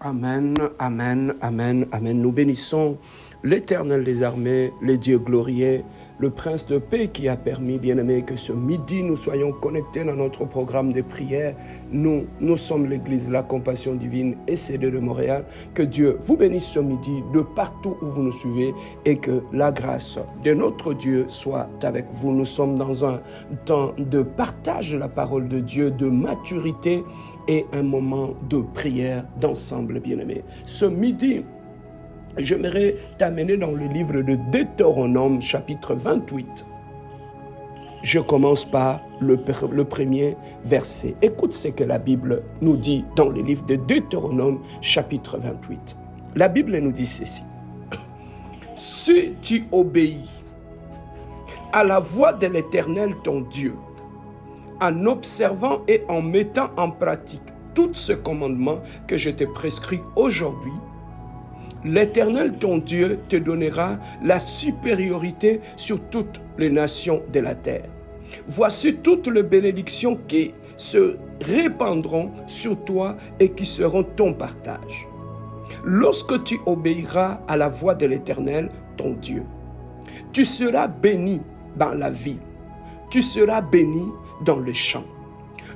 Amen, amen, amen, amen. Nous bénissons l'Éternel des armées, le Dieu glorieux, le Prince de paix qui a permis, bien-aimés, que ce midi nous soyons connectés dans notre programme de prière. Nous sommes l'Église La Compassion Divine ECD de Montréal. Que Dieu vous bénisse ce midi de partout où vous nous suivez et que la grâce de notre Dieu soit avec vous. Nous sommes dans un temps de partage de la parole de Dieu, de maturité et un moment de prière d'ensemble, bien-aimés. Ce midi, j'aimerais t'amener dans le livre de Deutéronome, chapitre 28. Je commence par le premier verset. Écoute ce que la Bible nous dit dans le livre de Deutéronome, chapitre 28. La Bible nous dit ceci. Si tu obéis à la voix de l'Éternel ton Dieu, en observant et en mettant en pratique tous ces commandements que je te prescris aujourd'hui, l'Éternel ton Dieu te donnera la supériorité sur toutes les nations de la terre. Voici toutes les bénédictions qui se répandront sur toi et qui seront ton partage. Lorsque tu obéiras à la voix de l'Éternel ton Dieu, tu seras béni dans la ville, tu seras béni dans le champ.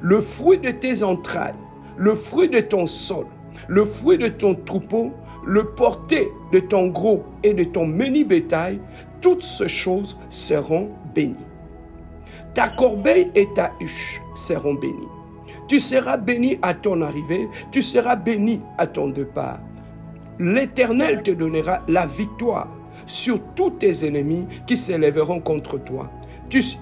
Le fruit de tes entrailles, le fruit de ton sol, le fruit de ton troupeau, le porté de ton gros et de ton menu bétail, toutes ces choses seront bénies. Ta corbeille et ta huche seront bénies. Tu seras béni à ton arrivée, tu seras béni à ton départ. L'Éternel te donnera la victoire sur tous tes ennemis qui s'élèveront contre toi.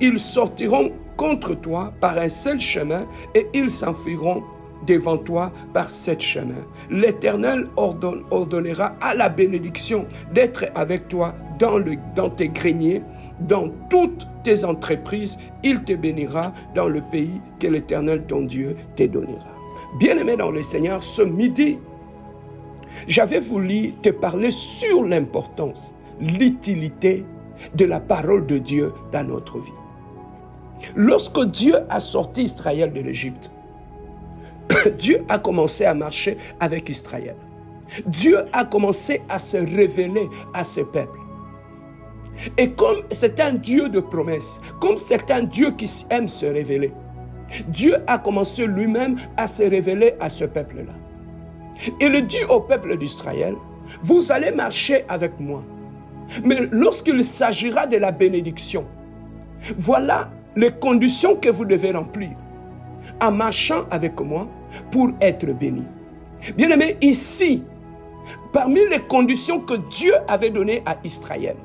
Ils sortiront contre toi par un seul chemin et ils s'enfuiront devant toi par 7 chemins. L'Éternel ordonnera à la bénédiction d'être avec toi dans tes greniers, dans toutes tes entreprises. Il te bénira dans le pays que l'Éternel ton Dieu te donnera. Bien-aimé dans le Seigneur, ce midi, j'avais voulu te parler sur l'importance, l'utilité de la parole de Dieu dans notre vie. Lorsque Dieu a sorti Israël de l'Égypte, Dieu a commencé à marcher avec Israël. Dieu a commencé à se révéler à ce peuple. Et comme c'est un Dieu de promesses, comme c'est un Dieu qui aime se révéler, Dieu a commencé lui-même à se révéler à ce peuple-là. Il dit au peuple d'Israël, vous allez marcher avec moi. Mais lorsqu'il s'agira de la bénédiction, voilà les conditions que vous devez remplir en marchant avec moi pour être béni. Bien-aimé, ici, parmi les conditions que Dieu avait données à Israël,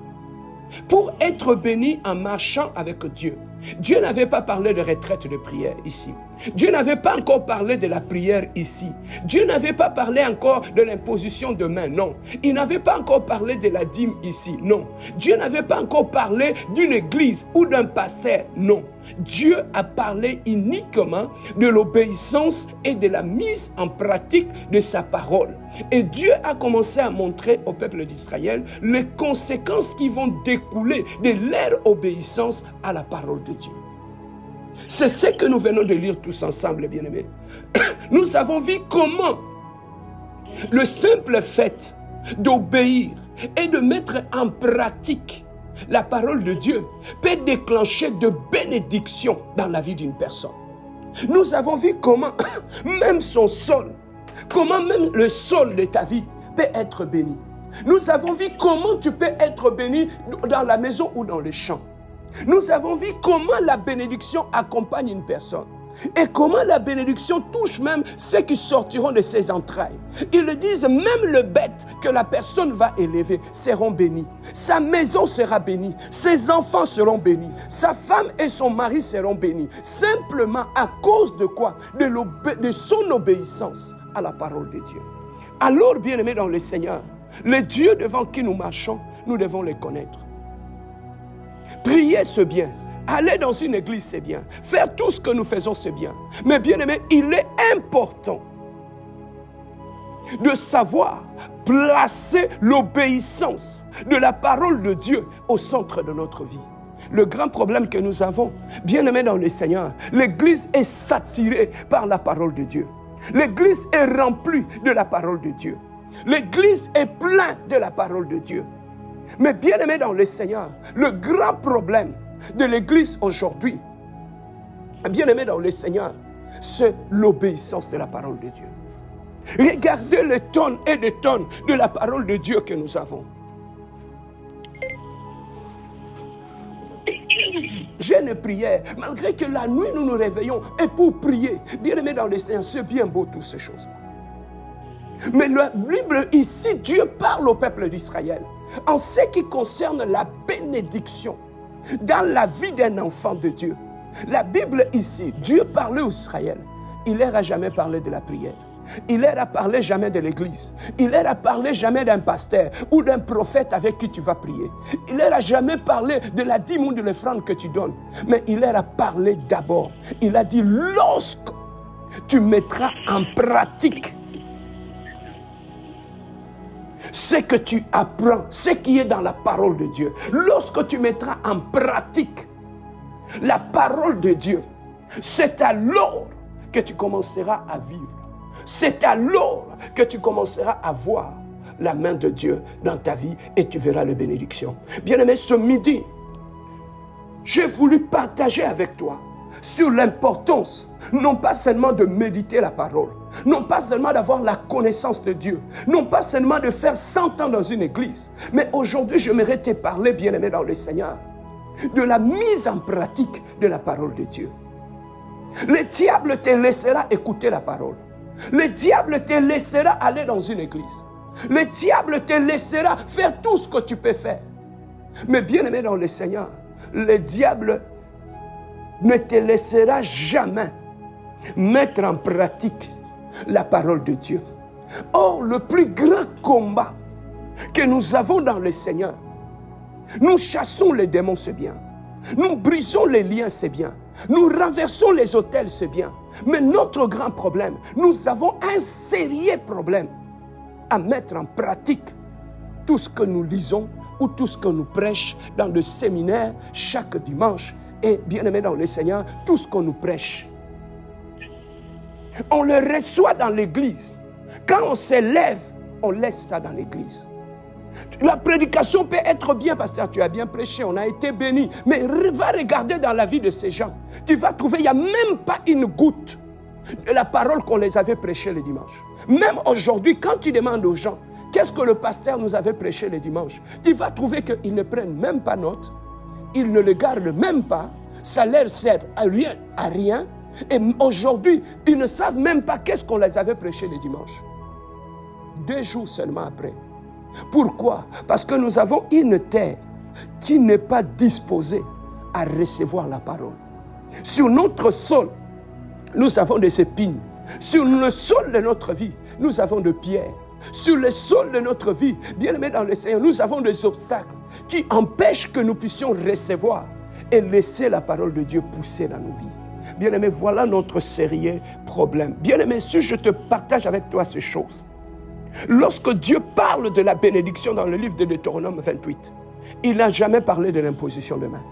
pour être béni en marchant avec Dieu, Dieu n'avait pas parlé de retraite de prière ici. Dieu n'avait pas encore parlé de la prière ici. Dieu n'avait pas parlé encore de l'imposition de main, non. Il n'avait pas encore parlé de la dîme ici, non. Dieu n'avait pas encore parlé d'une église ou d'un pasteur, non. Dieu a parlé uniquement de l'obéissance et de la mise en pratique de sa parole. Et Dieu a commencé à montrer au peuple d'Israël les conséquences qui vont découler de leur obéissance à la parole de Dieu. C'est ce que nous venons de lire tous ensemble, bien-aimés. Nous avons vu comment le simple fait d'obéir et de mettre en pratique la parole de Dieu peut déclencher de bénédictions dans la vie d'une personne. Nous avons vu comment même son sol, comment même le sol de ta vie peut être béni. Nous avons vu comment tu peux être béni dans la maison ou dans les champs. Nous avons vu comment la bénédiction accompagne une personne. Et comment la bénédiction touche même ceux qui sortiront de ses entrailles. Ils le disent, même le bête que la personne va élever seront bénis. Sa maison sera bénie. Ses enfants seront bénis. Sa femme et son mari seront bénis. Simplement à cause de quoi? De son obéissance à la parole de Dieu. Alors, bien-aimés dans le Seigneur, les dieux devant qui nous marchons, nous devons les connaître. Prier, c'est bien. Aller dans une église, c'est bien. Faire tout ce que nous faisons, c'est bien. Mais bien aimé, il est important de savoir placer l'obéissance de la parole de Dieu au centre de notre vie. Le grand problème que nous avons, bien aimé dans le Seigneur, l'église est saturée par la parole de Dieu. L'église est remplie de la parole de Dieu. L'église est pleine de la parole de Dieu. Mais bien aimé dans le Seigneur, le grand problème de l'église aujourd'hui, bien aimé dans le Seigneur, c'est l'obéissance de la parole de Dieu. Regardez les tonnes et des tonnes de la parole de Dieu que nous avons. Jeûne et prière, malgré que la nuit nous nous réveillons et pour prier, bien aimé dans le Seigneur, c'est bien beau toutes ces choses. Mais la Bible ici, Dieu parle au peuple d'Israël en ce qui concerne la bénédiction dans la vie d'un enfant de Dieu. La Bible ici, Dieu parlait aux Israël. Il leur a jamais parlé de la prière. Il leur a parlé jamais de l'église. Il leur a parlé jamais d'un pasteur ou d'un prophète avec qui tu vas prier. Il leur a jamais parlé de la dîme ou de l'offrande que tu donnes. Mais il leur a parlé d'abord. Il a dit, lorsque tu mettras en pratique ce que tu apprends, ce qui est dans la parole de Dieu, lorsque tu mettras en pratique la parole de Dieu, c'est alors que tu commenceras à vivre. C'est alors que tu commenceras à voir la main de Dieu dans ta vie et tu verras les bénédictions. Bien-aimé, ce midi, j'ai voulu partager avec toi sur l'importance, non pas seulement de méditer la parole, non pas seulement d'avoir la connaissance de Dieu, non pas seulement de faire 100 ans dans une église, mais aujourd'hui, j'aimerais te parler, bien-aimé dans le Seigneur, de la mise en pratique de la parole de Dieu. Le diable te laissera écouter la parole. Le diable te laissera aller dans une église. Le diable te laissera faire tout ce que tu peux faire. Mais bien-aimé dans le Seigneur, le diable ne te laissera jamais mettre en pratique la parole de Dieu. Or, le plus grand combat que nous avons dans le Seigneur, nous chassons les démons, c'est bien. Nous brisons les liens, c'est bien. Nous renversons les autels, c'est bien. Mais notre grand problème, nous avons un sérieux problème à mettre en pratique tout ce que nous lisons ou tout ce que nous prêchons dans le séminaire chaque dimanche. Et bien aimé dans le Seigneur, tout ce qu'on nous prêche. On le reçoit dans l'église. Quand on s'élève, on laisse ça dans l'église. La prédication peut être bien, pasteur, tu as bien prêché, on a été béni. Mais va regarder dans la vie de ces gens. Tu vas trouver, il n'y a même pas une goutte de la parole qu'on les avait prêchée le dimanche. Même aujourd'hui, quand tu demandes aux gens, qu'est-ce que le pasteur nous avait prêché le dimanche? Tu vas trouver qu'ils ne prennent même pas note. Ils ne le gardent même pas. Ça leur sert à rien. Et aujourd'hui, ils ne savent même pas qu'est-ce qu'on les avait prêché le dimanche. 2 jours seulement après. Pourquoi? Parce que nous avons une terre qui n'est pas disposée à recevoir la parole. Sur notre sol, nous avons des épines. Sur le sol de notre vie, nous avons des pierres. Sur le sol de notre vie, bien aimé dans le Seigneur, nous avons des obstacles qui empêchent que nous puissions recevoir et laisser la parole de Dieu pousser dans nos vies. Bien aimé, voilà notre sérieux problème. Bien aimé, si je te partage avec toi ces choses, lorsque Dieu parle de la bénédiction dans le livre de Deutéronome 28, il n'a jamais parlé de l'imposition de main.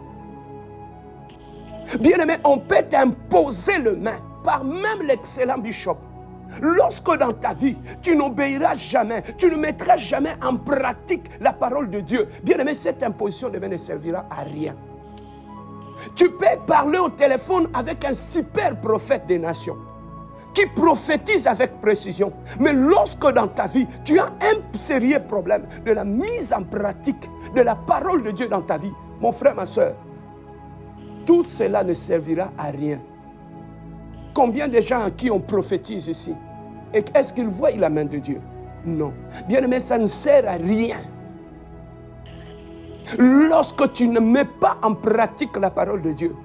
Bien aimé, on peut t'imposer le main par même l'excellent bishop. Lorsque dans ta vie, tu n'obéiras jamais, tu ne mettras jamais en pratique la parole de Dieu, bien aimé, cette imposition de main ne servira à rien. Tu peux parler au téléphone avec un super prophète des nations qui prophétise avec précision. Mais lorsque dans ta vie, tu as un sérieux problème de la mise en pratique de la parole de Dieu dans ta vie, mon frère, ma soeur, tout cela ne servira à rien. Combien de gens à qui on prophétise ici? Et est-ce qu'ils voient la main de Dieu? Non. Bien aimé, ça ne sert à rien. Lorsque tu ne mets pas en pratique la parole de Dieu,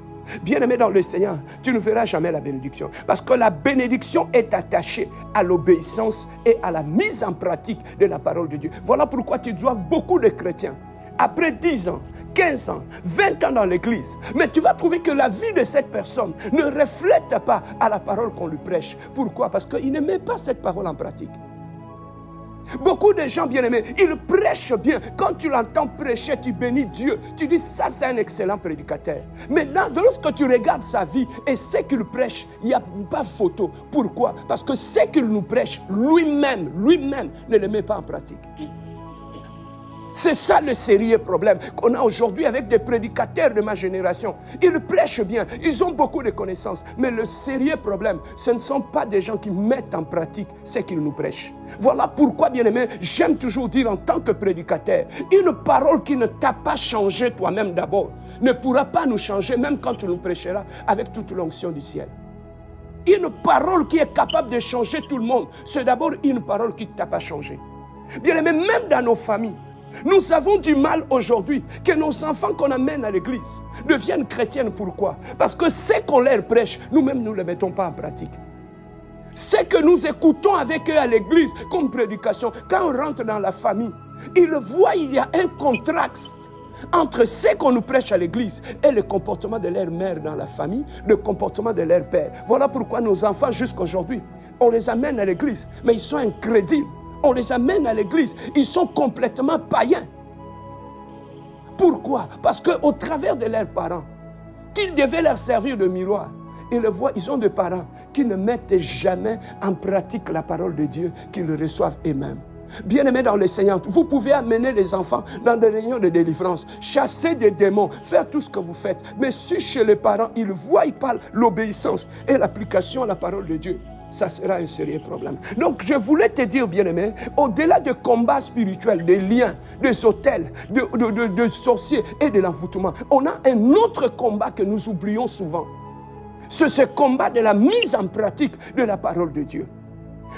bien aimé dans le Seigneur, tu ne verras jamais la bénédiction. Parce que la bénédiction est attachée à l'obéissance et à la mise en pratique de la parole de Dieu. Voilà pourquoi tu dois beaucoup de chrétiens. Après 10 ans, 15 ans, 20 ans dans l'église, mais tu vas trouver que la vie de cette personne ne reflète pas à la parole qu'on lui prêche. Pourquoi? Parce qu'il ne met pas cette parole en pratique. Beaucoup de gens bien-aimés, ils prêchent bien. Quand tu l'entends prêcher, tu bénis Dieu. Tu dis, ça c'est un excellent prédicateur. Maintenant, lorsque tu regardes sa vie et ce qu'il prêche, il n'y a pas photo. Pourquoi? Parce que ce qu'il nous prêche, lui-même, ne le met pas en pratique. C'est ça le sérieux problème qu'on a aujourd'hui avec des prédicateurs de ma génération. Ils prêchent bien, ils ont beaucoup de connaissances. Mais le sérieux problème, ce ne sont pas des gens qui mettent en pratique ce qu'ils nous prêchent. Voilà pourquoi, bien-aimé, j'aime toujours dire en tant que prédicateur, une parole qui ne t'a pas changé toi-même d'abord, ne pourra pas nous changer même quand tu nous prêcheras avec toute l'onction du ciel. Une parole qui est capable de changer tout le monde, c'est d'abord une parole qui ne t'a pas changé. Bien-aimé, même dans nos familles, nous avons du mal aujourd'hui que nos enfants qu'on amène à l'église deviennent chrétiennes. Pourquoi? Parce que ce qu'on leur prêche, nous-mêmes nous ne le mettons pas en pratique. Ce que nous écoutons avec eux à l'église comme prédication, quand on rentre dans la famille, ils voient il y a un contraste entre ce qu'on nous prêche à l'église et le comportement de leur mère dans la famille, le comportement de leur père. Voilà pourquoi nos enfants jusqu'à aujourd'hui, on les amène à l'église, mais ils sont incrédules. On les amène à l'église, ils sont complètement païens. Pourquoi? Parce qu'au travers de leurs parents, qu'ils devaient leur servir de miroir, ils le voient, ils ont des parents qui ne mettent jamais en pratique la parole de Dieu, qu'ils reçoivent eux-mêmes. Bien-aimés dans le Seigneur, vous pouvez amener les enfants dans des réunions de délivrance, chasser des démons, faire tout ce que vous faites. Mais si chez les parents, ils voient, ils parlent l'obéissance et l'application à la parole de Dieu, ça sera un sérieux problème. Donc, je voulais te dire, bien-aimé, au-delà des combats spirituels, des liens, des autels, de sorciers et de l'envoûtement, on a un autre combat que nous oublions souvent. C'est ce combat de la mise en pratique de la parole de Dieu.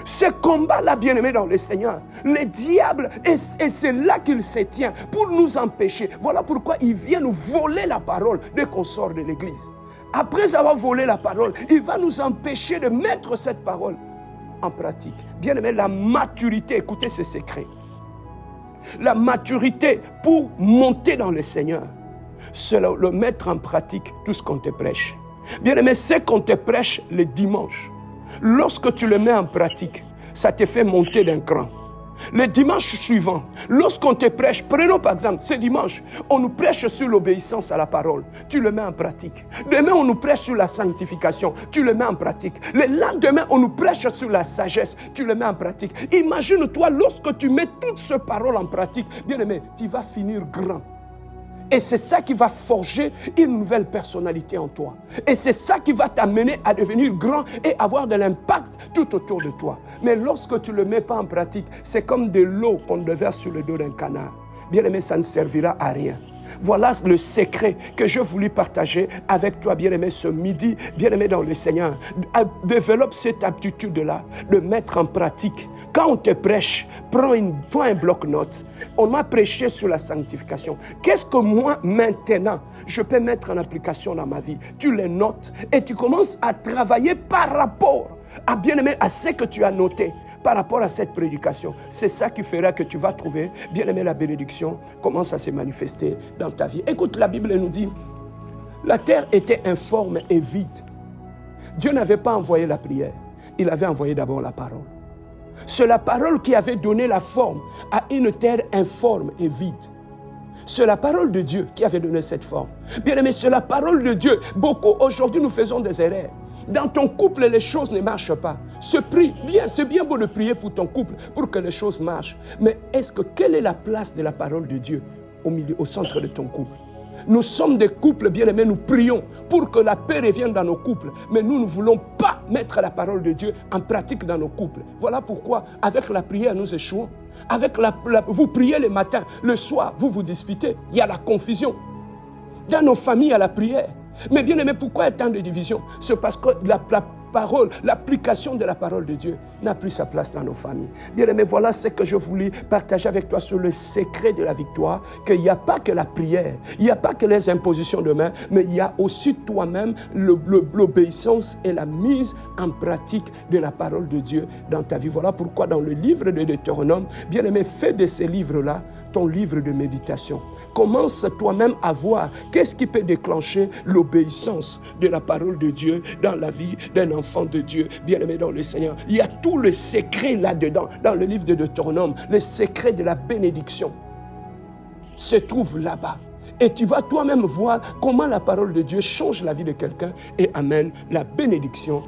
Ce combat-là, bien-aimé dans le Seigneur, le diable, et c'est là qu'il se tient pour nous empêcher. Voilà pourquoi il vient nous voler la parole dès qu'on sort de l'église. Après avoir volé la parole, il va nous empêcher de mettre cette parole en pratique. Bien aimé, la maturité, écoutez ce secret. La maturité pour monter dans le Seigneur, c'est le mettre en pratique tout ce qu'on te prêche. Bien aimé, ce qu'on te prêche le dimanche, lorsque tu le mets en pratique, ça te fait monter d'un cran. Le dimanche suivant, lorsqu'on te prêche, prenons par exemple ce dimanche, on nous prêche sur l'obéissance à la parole, tu le mets en pratique. Demain, on nous prêche sur la sanctification, tu le mets en pratique. Le lendemain, on nous prêche sur la sagesse, tu le mets en pratique. Imagine-toi, lorsque tu mets toutes ces paroles en pratique, bien aimé, tu vas finir grand. Et c'est ça qui va forger une nouvelle personnalité en toi. Et c'est ça qui va t'amener à devenir grand et avoir de l'impact tout autour de toi. Mais lorsque tu ne le mets pas en pratique, c'est comme de l'eau qu'on déverse sur le dos d'un canard. Bien aimé, ça ne servira à rien. Voilà le secret que je voulais partager avec toi, bien-aimé, ce midi, bien-aimé dans le Seigneur. Développe cette aptitude-là de mettre en pratique. Quand on te prêche, prends un bloc-notes. On m'a prêché sur la sanctification. Qu'est-ce que moi, maintenant, je peux mettre en application dans ma vie? Tu les notes et tu commences à travailler par rapport à, bien-aimé, à ce que tu as noté. Par rapport à cette prédication, c'est ça qui fera que tu vas trouver, bien aimé, la bénédiction commence à se manifester dans ta vie. Écoute, la Bible nous dit, la terre était informe et vide. Dieu n'avait pas envoyé la prière, il avait envoyé d'abord la parole. C'est la parole qui avait donné la forme à une terre informe et vide. C'est la parole de Dieu qui avait donné cette forme. Bien aimé, c'est la parole de Dieu. Beaucoup aujourd'hui nous faisons des erreurs. Dans ton couple, les choses ne marchent pas. C'est bien beau de prier pour ton couple, pour que les choses marchent. Mais quelle est la place de la parole de Dieu au centre de ton couple? Nous sommes des couples bien-aimés, nous prions pour que la paix revienne dans nos couples. Mais nous ne voulons pas mettre la parole de Dieu en pratique dans nos couples. Voilà pourquoi, avec la prière, nous échouons. Vous priez le matin, le soir, vous vous disputez. Il y a la confusion. Dans nos familles, il y a la prière. Mais bien aimé, pourquoi il y a tant de divisions? C'est parce que la parole, l'application de la parole de Dieu n'a plus sa place dans nos familles. Bien aimé, voilà ce que je voulais partager avec toi sur le secret de la victoire, qu'il n'y a pas que la prière, il n'y a pas que les impositions de main, mais il y a aussi toi-même l'obéissance et la mise en pratique de la parole de Dieu dans ta vie. Voilà pourquoi dans le livre de Deutéronome, bien aimé, fais de ces livres-là ton livre de méditation. Commence toi-même à voir qu'est-ce qui peut déclencher l'obéissance de la parole de Dieu dans la vie d'un enfant de Dieu, bien-aimé dans le Seigneur. Il y a tout le secret là-dedans, dans le livre de Deutéronome, le secret de la bénédiction se trouve là-bas. Et tu vas toi-même voir comment la parole de Dieu change la vie de quelqu'un et amène la bénédiction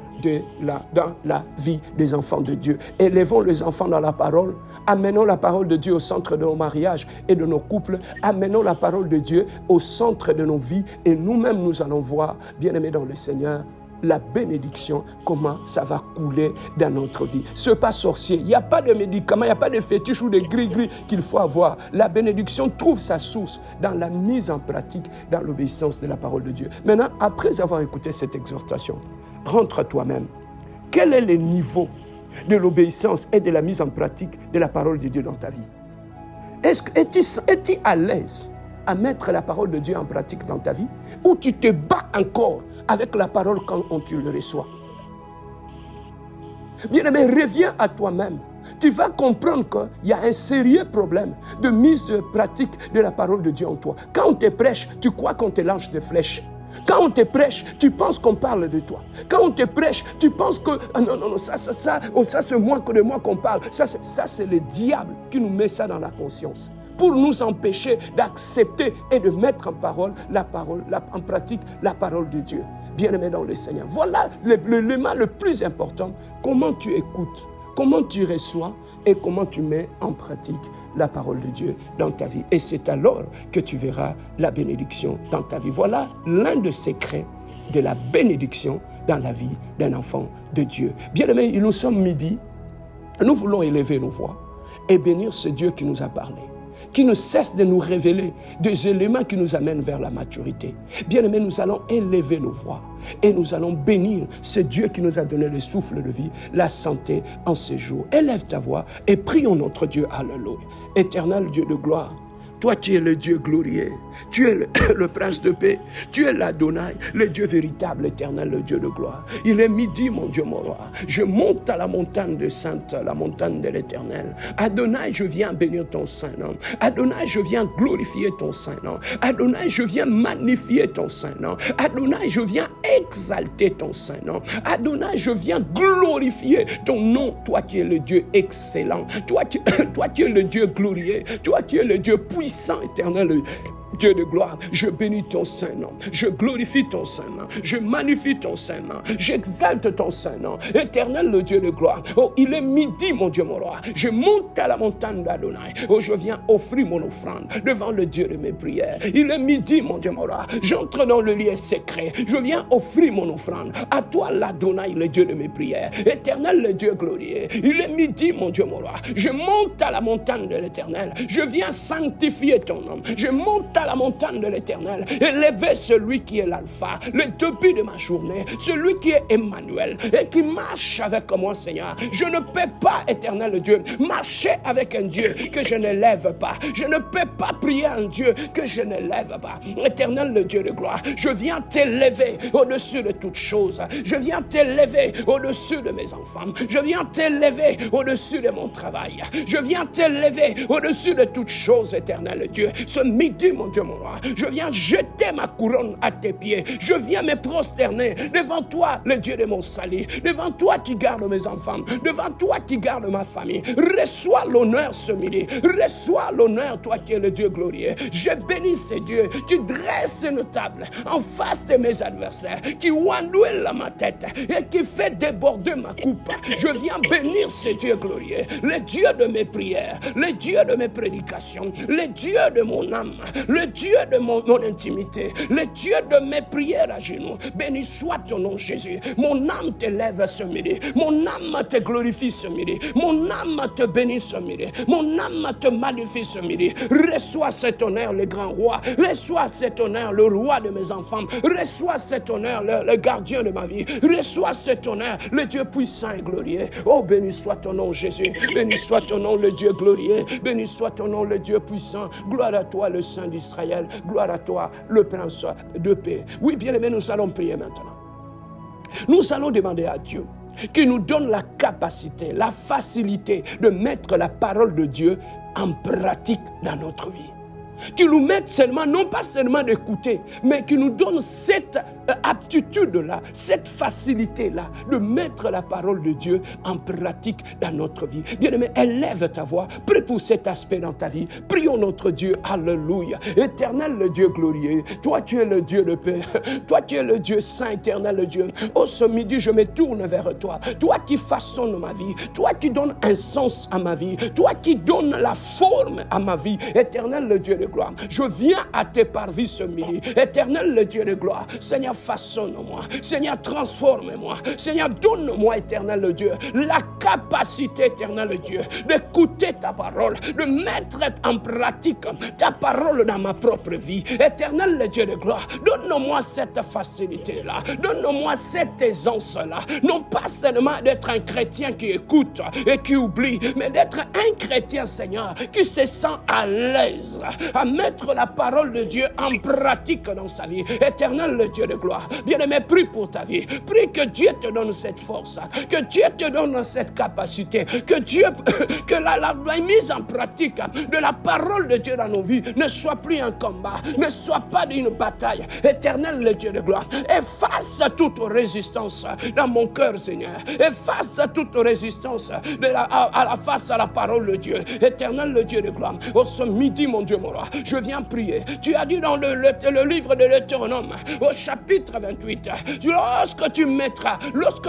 dans la vie des enfants de Dieu. Élevons les enfants dans la parole. Amenons la parole de Dieu au centre de nos mariages et de nos couples. Amenons la parole de Dieu au centre de nos vies. Et nous-mêmes, nous allons voir, bien-aimés dans le Seigneur, la bénédiction, comment ça va couler dans notre vie. Ce n'est pas sorcier, il n'y a pas de médicaments, il n'y a pas de fétiche ou de gris-gris qu'il faut avoir. La bénédiction trouve sa source dans la mise en pratique, dans l'obéissance de la parole de Dieu. Maintenant, après avoir écouté cette exhortation, rentre toi-même. Quel est le niveau de l'obéissance et de la mise en pratique de la parole de Dieu dans ta vie? Es-tu à l'aise à mettre la parole de Dieu en pratique dans ta vie, ou tu te bats encore avec la parole quand tu le reçois? Bien-aimé, reviens à toi-même. Tu vas comprendre qu'il y a un sérieux problème de mise de pratique de la parole de Dieu en toi. Quand on te prêche, tu crois qu'on te lance des flèches. Quand on te prêche, tu penses qu'on parle de toi. Quand on te prêche, tu penses que non, ça c'est moi qu'on parle. Ça c'est le diable qui nous met ça dans la conscience, pour nous empêcher d'accepter et de mettre en pratique la parole de Dieu. Bien-aimé dans le Seigneur. Voilà l'élément le plus important. Comment tu écoutes, comment tu reçois et comment tu mets en pratique la parole de Dieu dans ta vie. Et c'est alors que tu verras la bénédiction dans ta vie. Voilà l'un des secrets de la bénédiction dans la vie d'un enfant de Dieu. Bien-aimé, nous sommes midi. Nous voulons élever nos voix et bénir ce Dieu qui nous a parlé, qui ne cesse de nous révéler des éléments qui nous amènent vers la maturité. Bien-aimés, nous allons élever nos voix et nous allons bénir ce Dieu qui nous a donné le souffle de vie, la santé en ces jours. Élève ta voix et prions notre Dieu. Alléluia. Éternel Dieu de gloire, toi tu es le Dieu glorieux, tu es le prince de paix, tu es l'Adonai, le Dieu véritable, éternel, le Dieu de gloire. Il est midi, mon Dieu, mon roi. Je monte à la montagne de Sainte, la montagne de l'Éternel. Adonai, je viens bénir ton Saint-Nom. Adonai, je viens glorifier ton Saint-Nom. Adonai, je viens magnifier ton Saint-Nom. Adonai, je viens exalter ton Saint-Nom. Adonai, je viens glorifier ton nom. Toi qui es le Dieu excellent. Toi qui es le Dieu glorieux. Toi qui es le Dieu puissant, éternel, Dieu de gloire, je bénis ton Saint-Nom, je glorifie ton Saint-Nom, je magnifie ton Saint-Nom, j'exalte ton Saint-Nom, éternel le Dieu de gloire. Oh, il est midi, mon Dieu, mon roi. Je monte à la montagne d'Adonai. Oh, je viens offrir mon offrande devant le Dieu de mes prières. Il est midi, mon Dieu, mon roi. J'entre dans le lieu secret. Je viens offrir mon offrande à toi, l'Adonai, le Dieu de mes prières. Éternel, le Dieu glorieux. Il est midi, mon Dieu, mon roi. Je monte à la montagne de l'Éternel. Je viens sanctifier ton nom. Je monte à la montagne de l'Éternel, élever celui qui est l'alpha, le début de ma journée, celui qui est Emmanuel et qui marche avec moi, Seigneur. Je ne peux pas, éternel Dieu, marcher avec un Dieu que je ne lève pas. Je ne peux pas prier un Dieu que je ne lève pas. Éternel le Dieu de gloire, je viens t'élever au-dessus de toutes choses. Je viens t'élever au-dessus de mes enfants. Je viens t'élever au-dessus de mon travail. Je viens t'élever au-dessus de toutes choses, éternel Dieu. Ce midi, mon Dieu, mon roi, je viens jeter ma couronne à tes pieds. Je viens me prosterner devant toi, le Dieu de mon salut, devant toi qui garde mes enfants, devant toi qui garde ma famille. Reçois l'honneur ce midi. Reçois l'honneur, toi qui es le Dieu glorieux. Je bénis ce Dieu qui dresse une table en face de mes adversaires, qui ouandouille ma tête et qui fait déborder ma coupe. Je viens bénir ce Dieu glorieux, le Dieu de mes prières, le Dieu de mes prédications, le Dieu de mon âme, le Dieu de mon intimité, le Dieu de mes prières à genoux. Béni soit ton nom, Jésus. Mon âme te lève ce midi. Mon âme te glorifie ce midi. Mon âme te bénit ce midi. Mon âme te magnifie ce midi. Reçois cet honneur, le grand roi. Reçois cet honneur, le roi de mes enfants. Reçois cet honneur, le gardien de ma vie. Reçois cet honneur, le Dieu puissant et glorieux. Oh, béni soit ton nom, Jésus. Béni soit ton nom, le Dieu glorieux. Béni soit ton nom, le Dieu puissant. Gloire à toi, le Saint d'Israël. Gloire à toi, le Prince de paix. Oui, bien aimé, nous allons prier maintenant. Nous allons demander à Dieu qui nous donne la capacité, la facilité de mettre la parole de Dieu en pratique dans notre vie. qui nous mette seulement, non pas seulement d'écouter, mais qui nous donne cette aptitude-là, cette facilité-là de mettre la parole de Dieu en pratique dans notre vie. Bien-aimé, élève ta voix, prie pour cet aspect dans ta vie. Prions notre Dieu, alléluia. Éternel le Dieu glorieux, toi tu es le Dieu de paix, toi tu es le Dieu saint, éternel le Dieu. Oh, ce midi, je me tourne vers toi, toi qui façonnes ma vie, toi qui donnes un sens à ma vie, toi qui donnes la forme à ma vie, éternel le Dieu de gloire. Je viens à tes parvis ce midi, éternel le Dieu de gloire. Seigneur, façonne-moi, Seigneur, transforme-moi, Seigneur, donne-moi, éternel le Dieu, la capacité, éternel le Dieu, d'écouter ta parole, de mettre en pratique ta parole dans ma propre vie. Éternel le Dieu de gloire, donne-moi cette facilité-là, donne-moi cette aisance-là, non pas seulement d'être un chrétien qui écoute et qui oublie, mais d'être un chrétien, Seigneur, qui se sent à l'aise à mettre la parole de Dieu en pratique dans sa vie. Éternel le Dieu de gloire, bien-aimé, prie pour ta vie, prie que Dieu te donne cette force, que Dieu te donne cette capacité, que la mise en pratique de la parole de Dieu dans nos vies ne soit plus un combat, ne soit pas une bataille. Éternel le Dieu de gloire, efface toute résistance dans mon cœur, Seigneur, efface toute résistance face à la parole de Dieu. Éternel le Dieu de gloire, au ce midi, mon Dieu, mon roi, je viens prier. Tu as dit dans le livre de l'Euronome, au chapitre 28, lorsque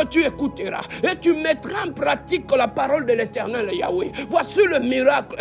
tu écouteras et tu mettras en pratique la parole de l'Éternel Yahweh, voici le miracle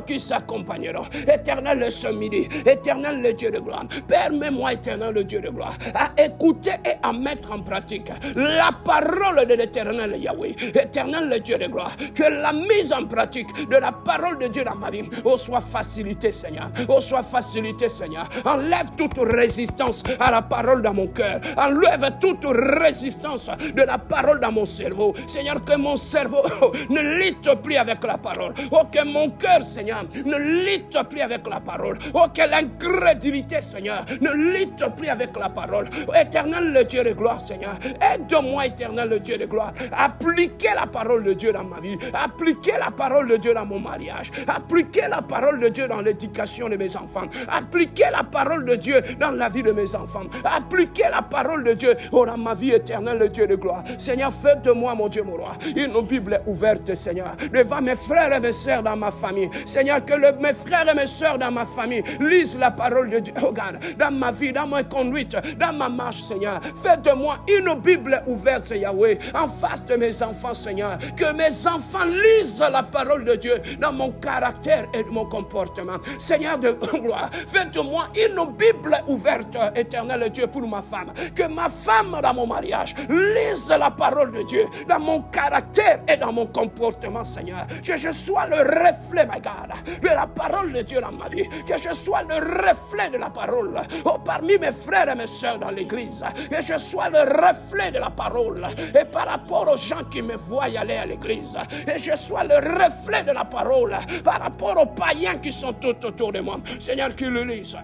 qui s'accompagnera. Éternel ce midi, éternel le Dieu de gloire, permets-moi, éternel le Dieu de gloire, à écouter et à mettre en pratique la parole de l'Éternel Yahweh. Éternel le Dieu de gloire, que la mise en pratique de la parole de Dieu dans ma vie soit facilitée, Seigneur. Soit facilitée, Seigneur. Enlève toute résistance à la parole dans mon cœur. Enlève toute résistance de la parole dans mon cerveau. Seigneur, que mon cerveau ne lutte plus avec la parole. Oh, que mon cœur, Seigneur, ne lutte plus avec la parole. Oh, que l'incrédulité, Seigneur, ne lutte plus avec la parole. Oh, éternel le Dieu de gloire, Seigneur, aide-moi, éternel le Dieu de gloire, à appliquer la parole de Dieu dans ma vie, appliquer la parole de Dieu dans mon mariage, appliquer la parole de Dieu dans l'éducation de mes enfants, appliquer la parole de Dieu dans la vie de mes enfants, appliquer la parole de Dieu dans ma vie, éternelle, le Dieu de gloire. Seigneur, fais de moi, mon Dieu, mon roi, une Bible ouverte, Seigneur, devant mes frères et mes sœurs dans ma famille. Seigneur, que mes frères et mes sœurs dans ma famille lisent la parole de Dieu. Regarde, dans ma vie, dans ma conduite, dans ma marche, Seigneur, fais de moi une Bible ouverte, Yahweh, en face de mes enfants, Seigneur, que mes enfants lisent la parole de Dieu dans mon caractère et mon comportement. Seigneur de gloire, fais de moi une Bible ouverte, éternel Dieu, pour ma femme. Que ma femme dans mon mariage lise la parole de Dieu dans mon caractère et dans mon comportement, Seigneur. Que je sois le reflet, my God, de la parole de Dieu dans ma vie. Que je sois le reflet de la parole parmi mes frères et mes sœurs dans l'église. Que je sois le reflet de la parole et par rapport aux gens qui me voient aller à l'église. Et je sois le reflet de la parole par rapport aux païens qui sont tout autour de moi. Seigneur, qu'ils le lisent.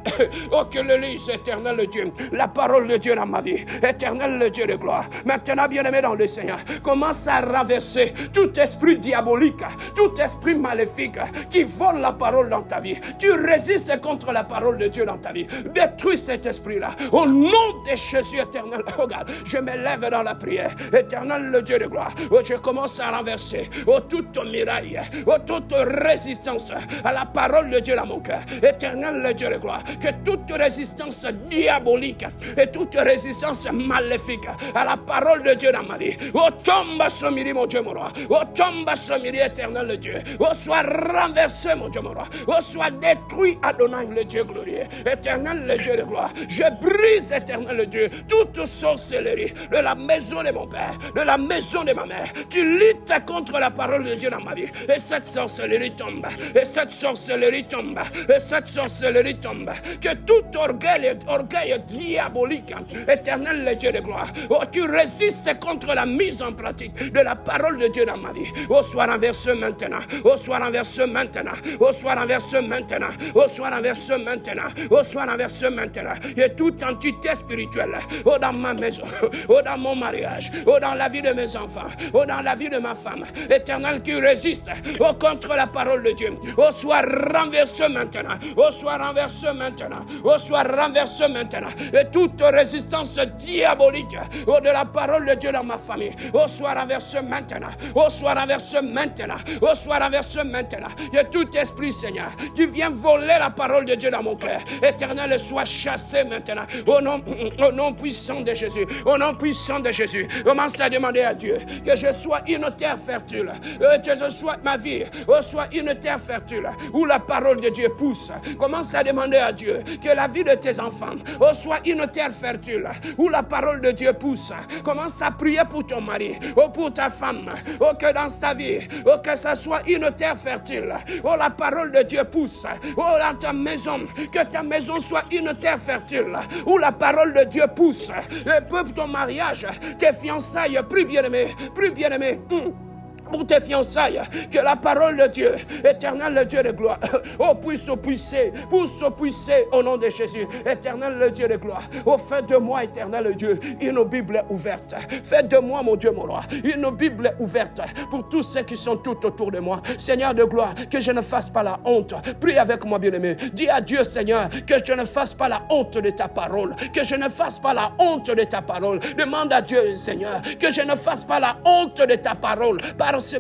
Oh, que le lise, éternel Dieu, la parole de Dieu dans ma vie. Éternel le Dieu de gloire. Maintenant, bien-aimé dans le Seigneur, commence à renverser tout esprit diabolique, tout esprit maléfique qui vole la parole dans ta vie. Tu résistes contre la parole de Dieu dans ta vie. Détruis cet esprit-là. Au nom de Jésus éternel, regarde, je me lève dans la prière. Éternel le Dieu de gloire, oh, je commence à renverser toute miraille, toute résistance à la parole de Dieu dans mon cœur. Éternel le Dieu de gloire, que toute résistance diabolique et toute résistance maléfique à la parole de Dieu dans ma vie, oh, tombe ce midi, mon Dieu, mon roi. Oh, tombe ce midi, éternel le Dieu. Oh, soit renversé, mon Dieu, mon roi. Oh, soit détruit, Adonai le Dieu glorieux. Éternel le Dieu de gloire, je brise, éternel le Dieu, toute sorcellerie de la maison de mon père, de la maison de ma mère. Tu luttes contre la parole de Dieu dans ma vie. Et cette sorcellerie tombe. Et cette sorcellerie tombe. Et cette sorcellerie tombe. Que tout orgueil diabolique, éternel le Dieu de gloire, oh, tu résistes contre la mise en pratique de la parole de Dieu dans ma vie. Oh, soit renversé maintenant. Oh, soit renversé maintenant. Oh, soit renversé maintenant. Oh, soit renversé maintenant. Oh, soit renversé maintenant. Et toute entité spirituelle, oh, dans ma maison, oh, dans mon mariage, oh, dans la vie de mes enfants, oh, dans la vie de ma femme, éternel qui résiste, oh, contre la parole de Dieu, oh, soit renversé maintenant. maintenant. Oh, soit renversé maintenant. Oh, soit renversé maintenant. Et toute résistance diabolique de la parole de Dieu dans ma famille. Oh, soit renversé maintenant. Oh, soit renversé maintenant. Oh, soit renversé maintenant. Et tout esprit, Seigneur, qui vient voler la parole de Dieu dans mon cœur. Éternel, soit chassé maintenant. Au nom puissant de Jésus. Au nom puissant de Jésus. Commence à demander à Dieu que je sois une terre fertile. Que je sois ma vie. Soit une terre fertile où la parole de Dieu pousse. Commence à demander à Dieu que la vie de tes enfants soit une terre fertile où la parole de Dieu pousse. Commence à prier pour ton mari, pour ta femme, que dans sa vie, que ça soit une terre fertile, la parole de Dieu pousse, dans ta maison, que ta maison soit une terre fertile où la parole de Dieu pousse. Et pour ton mariage, tes fiançailles, plus bien-aimés, pour tes fiançailles, que la parole de Dieu, éternel le Dieu de gloire, puisse se puisser au nom de Jésus, éternel le Dieu de gloire. Fais de moi, éternel le Dieu, une Bible ouverte. Fais de moi, mon Dieu, mon roi, une Bible ouverte pour tous ceux qui sont tout autour de moi. Seigneur de gloire, que je ne fasse pas la honte. Prie avec moi, bien-aimé. Dis à Dieu, Seigneur, que je ne fasse pas la honte de ta parole. Que je ne fasse pas la honte de ta parole. Demande à Dieu, Seigneur, que je ne fasse pas la honte de ta parole.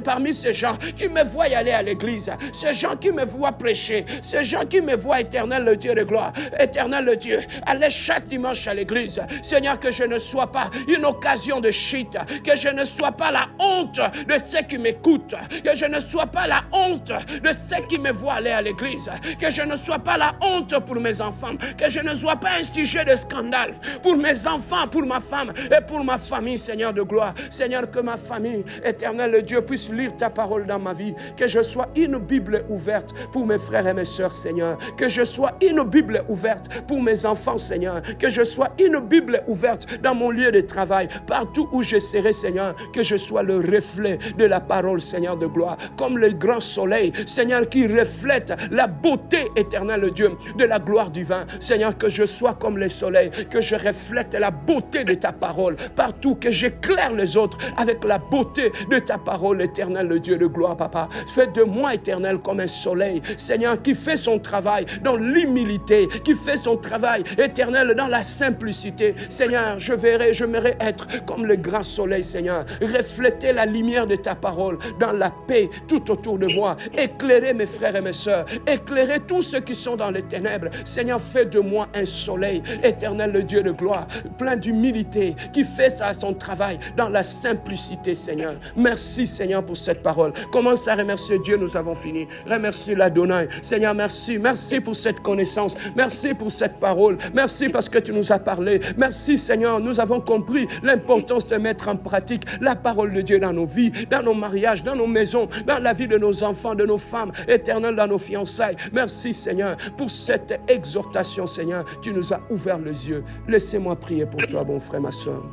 Parmi ces gens qui me voient aller à l'église, ces gens qui me voient prêcher, ces gens qui me voient, éternel le Dieu de gloire, éternel le Dieu, aller chaque dimanche à l'église. Seigneur, que je ne sois pas une occasion de chute, que je ne sois pas la honte de ceux qui m'écoutent, que je ne sois pas la honte de ceux qui me voient aller à l'église, que je ne sois pas la honte pour mes enfants, que je ne sois pas un sujet de scandale pour mes enfants, pour ma femme et pour ma famille, Seigneur de gloire. Seigneur, que ma famille, éternel le Dieu, puisse lire ta parole dans ma vie, que je sois une Bible ouverte pour mes frères et mes sœurs, Seigneur, que je sois une Bible ouverte pour mes enfants, Seigneur, que je sois une Bible ouverte dans mon lieu de travail, partout où je serai, Seigneur, que je sois le reflet de la parole, Seigneur de gloire, comme le grand soleil, Seigneur, qui reflète la beauté éternelle, Dieu, de la gloire divine, Seigneur, que je sois comme le soleil, que je reflète la beauté de ta parole, partout, que j'éclaire les autres avec la beauté de ta parole, éternel, le Dieu de gloire, papa. Fais de moi, éternel, comme un soleil, Seigneur, qui fait son travail dans l'humilité, qui fait son travail, éternel, dans la simplicité. Seigneur, j'aimerais être comme le grand soleil, Seigneur, refléter la lumière de ta parole dans la paix tout autour de moi, éclairer mes frères et mes sœurs, éclairer tous ceux qui sont dans les ténèbres. Seigneur, fais de moi un soleil, éternel, le Dieu de gloire, plein d'humilité, qui fait son travail dans la simplicité, Seigneur. Merci, Seigneur, pour cette parole. Commence à remercier Dieu, nous avons fini. Remercie l'Adonai. Seigneur, merci pour cette connaissance. Merci pour cette parole. Merci parce que tu nous as parlé. Merci, Seigneur, nous avons compris l'importance de mettre en pratique la parole de Dieu dans nos vies, dans nos mariages, dans nos maisons, dans la vie de nos enfants, de nos femmes, éternelles, dans nos fiançailles. Merci, Seigneur, pour cette exhortation, Seigneur. Tu nous as ouvert les yeux. Laissez-moi prier pour toi, bon frère, ma soeur.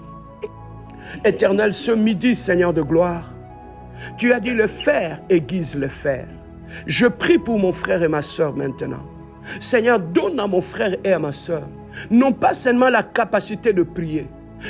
Éternel, ce midi, Seigneur de gloire, tu as dit le fer aiguise le fer. Je prie pour mon frère et ma soeur maintenant. Seigneur, donne à mon frère et à ma soeur, non pas seulement la capacité de prier,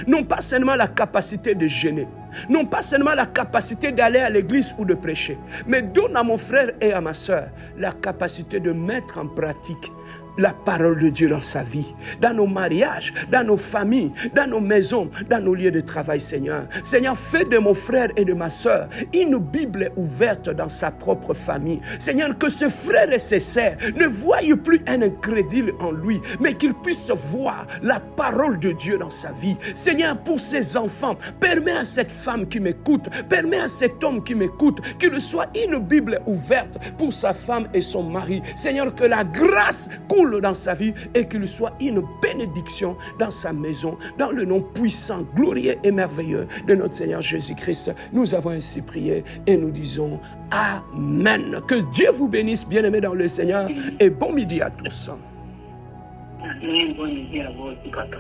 non pas seulement la capacité de jeûner, non pas seulement la capacité d'aller à l'église ou de prêcher, mais donne à mon frère et à ma soeur la capacité de mettre en pratique la parole de Dieu dans sa vie, dans nos mariages, dans nos familles, dans nos maisons, dans nos lieux de travail, Seigneur. Seigneur, fais de mon frère et de ma soeur une Bible ouverte dans sa propre famille. Seigneur, que ce frère et ses sœurs ne voient plus un incrédule en lui, mais qu'il puisse voir la parole de Dieu dans sa vie. Seigneur, pour ses enfants, permets à cette femme qui m'écoute, permets à cet homme qui m'écoute, qu'il soit une Bible ouverte pour sa femme et son mari. Seigneur, que la grâce coule dans sa vie et qu'il soit une bénédiction dans sa maison, dans le nom puissant, glorieux et merveilleux de notre Seigneur Jésus-Christ. Nous avons ainsi prié et nous disons Amen. Que Dieu vous bénisse, bien-aimés dans le Seigneur, et bon midi à tous. Amen. Bon midi à vous aussi, papa.